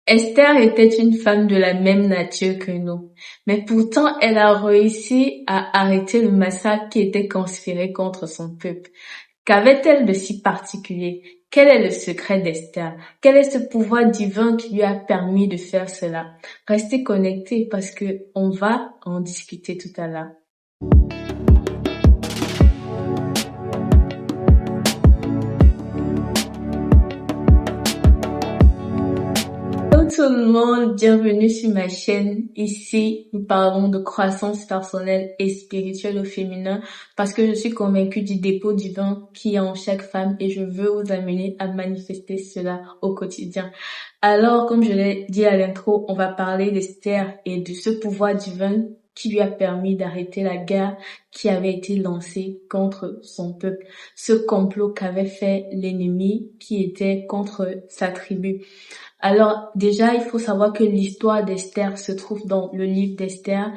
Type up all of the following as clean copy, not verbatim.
Esther était une femme de la même nature que nous, mais pourtant elle a réussi à arrêter le massacre qui était conspiré contre son peuple. Qu'avait-elle de si particulier? Quel est le secret d'Esther? Quel est ce pouvoir divin qui lui a permis de faire cela? Restez connectés parce que on va en discuter tout à l'heure. Hello tout le monde, bienvenue sur ma chaîne. Ici, nous parlons de croissance personnelle et spirituelle au féminin parce que je suis convaincue du dépôt divin qui est en chaque femme et je veux vous amener à manifester cela au quotidien. Alors, comme je l'ai dit à l'intro, on va parler d'Esther et de ce pouvoir divin qui lui a permis d'arrêter la guerre qui avait été lancée contre son peuple. Ce complot qu'avait fait l'ennemi qui était contre sa tribu. Alors déjà, il faut savoir que l'histoire d'Esther se trouve dans le livre d'Esther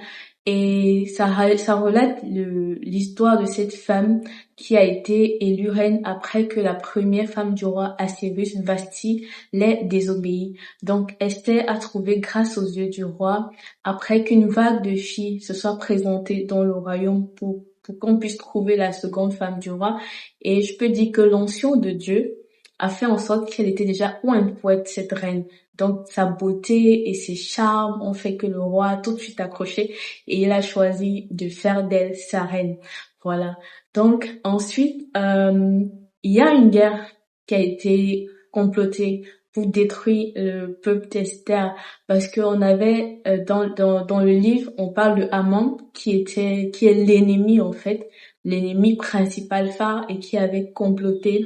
et ça relate l'histoire de cette femme qui a été élue reine après que la première femme du roi Assuérus, Vasthi, l'ait désobéi. Donc Esther a trouvé grâce aux yeux du roi après qu'une vague de filles se soit présentée dans le royaume pour qu'on puisse trouver la seconde femme du roi. Et je peux dire que l'onction de Dieu a fait en sorte qu'elle était déjà ointe pour être cette reine. Donc sa beauté et ses charmes ont fait que le roi a tout de suite accroché et il a choisi de faire d'elle sa reine. Voilà. Donc ensuite, il y a une guerre qui a été complotée pour détruire le peuple d'Esther parce qu'on avait dans le livre, on parle de Haman qui est l'ennemi en fait, l'ennemi principal phare et qui avait comploté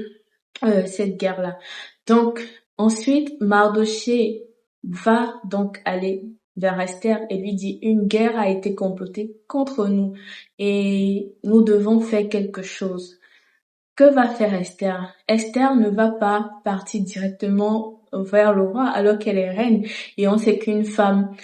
cette guerre-là. Donc, ensuite, Mardochée va donc aller vers Esther et lui dit, une guerre a été complotée contre nous et nous devons faire quelque chose. Que va faire Esther? Esther ne va pas partir directement vers le roi alors qu'elle est reine. Et on sait qu'une femme,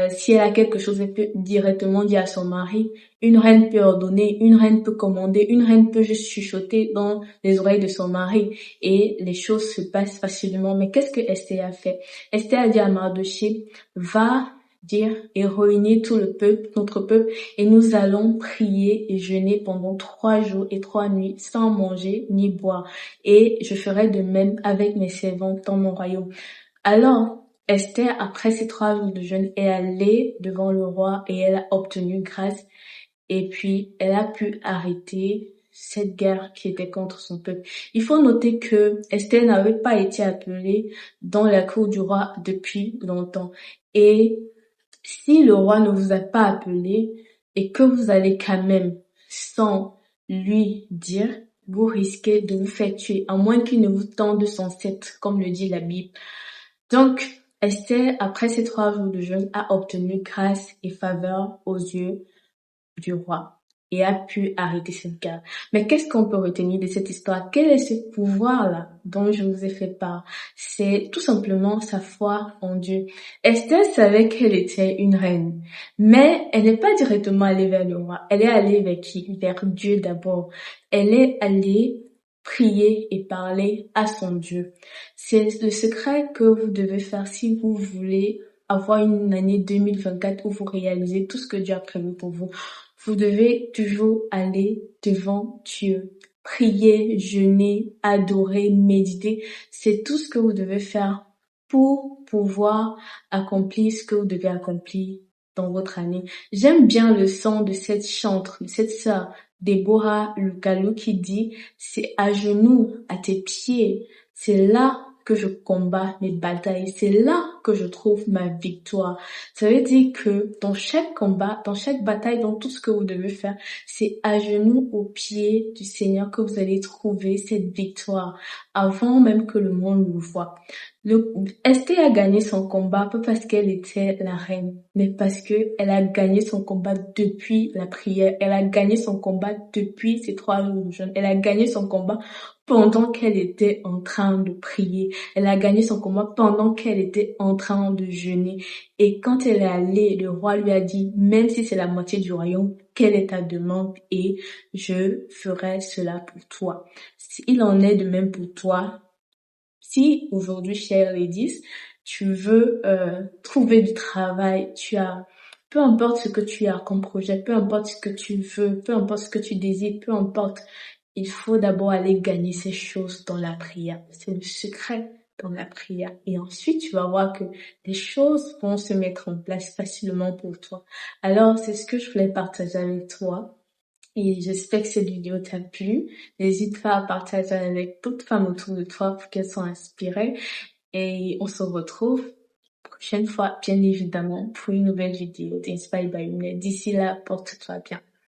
si elle a quelque chose, elle peut directement dire à son mari. Une reine peut ordonner, une reine peut commander, une reine peut juste chuchoter dans les oreilles de son mari. Et les choses se passent facilement. Mais qu'est-ce que Esther a fait? Esther a dit à Mardochée, va dire et réunir tout le peuple, notre peuple, et nous allons prier et jeûner pendant 3 jours et 3 nuits sans manger ni boire. Et je ferai de même avec mes servantes dans mon royaume. Alors, Esther, après ces 3 jours de jeûne, est allée devant le roi et elle a obtenu grâce. Et puis, elle a pu arrêter cette guerre qui était contre son peuple. Il faut noter que Esther n'avait pas été appelée dans la cour du roi depuis longtemps. Et si le roi ne vous a pas appelé et que vous allez quand même sans lui dire, vous risquez de vous faire tuer, à moins qu'il ne vous tende son sceptre, comme le dit la Bible. Donc, Esther, après ces 3 jours de jeûne, a obtenu grâce et faveur aux yeux du roi et a pu arrêter cette guerre. Mais qu'est-ce qu'on peut retenir de cette histoire? Quel est ce pouvoir-là dont je vous ai fait part? C'est tout simplement sa foi en Dieu. Esther savait qu'elle était une reine, mais elle n'est pas directement allée vers le roi. Elle est allée vers qui? Vers Dieu d'abord. Elle est allée prier et parler à son Dieu. C'est le secret que vous devez faire si vous voulez avoir une année 2024 où vous réalisez tout ce que Dieu a prévu pour vous. Vous devez toujours aller devant Dieu. Prier, jeûner, adorer, méditer. C'est tout ce que vous devez faire pour pouvoir accomplir ce que vous devez accomplir dans votre année. J'aime bien le son de cette chantre, de cette sœur, Deborah Lukalu, qui dit, c'est à genoux, à tes pieds. C'est là que je combats mes batailles. C'est là que je trouve ma victoire. Ça veut dire que dans chaque combat, dans chaque bataille, dans tout ce que vous devez faire, c'est à genoux aux pieds du Seigneur que vous allez trouver cette victoire avant même que le monde le voie. Esther a gagné son combat pas parce qu'elle était la reine, mais parce que elle a gagné son combat depuis la prière. Elle a gagné son combat depuis ces 3 jours de jeûne. Elle a gagné son combat pendant qu'elle était en train de prier. Elle a gagné son combat pendant qu'elle était en train de jeûner. Et quand elle est allée, le roi lui a dit, même si c'est la moitié du royaume, quelle est ta demande et je ferai cela pour toi. Il en est de même pour toi. Si aujourd'hui, chers ladies, tu veux trouver du travail, peu importe ce que tu as comme projet, peu importe ce que tu veux, peu importe ce que tu désires, peu importe, il faut d'abord aller gagner ces choses dans la prière. C'est le secret dans la prière. Et ensuite, tu vas voir que les choses vont se mettre en place facilement pour toi. Alors, c'est ce que je voulais partager avec toi. Et j'espère que cette vidéo t'a plu. N'hésite pas à partager avec d'autres femmes autour de toi pour qu'elles soient inspirées. Et on se retrouve prochaine fois, bien évidemment, pour une nouvelle vidéo d'Inspire by Younes. D'ici là, porte-toi bien.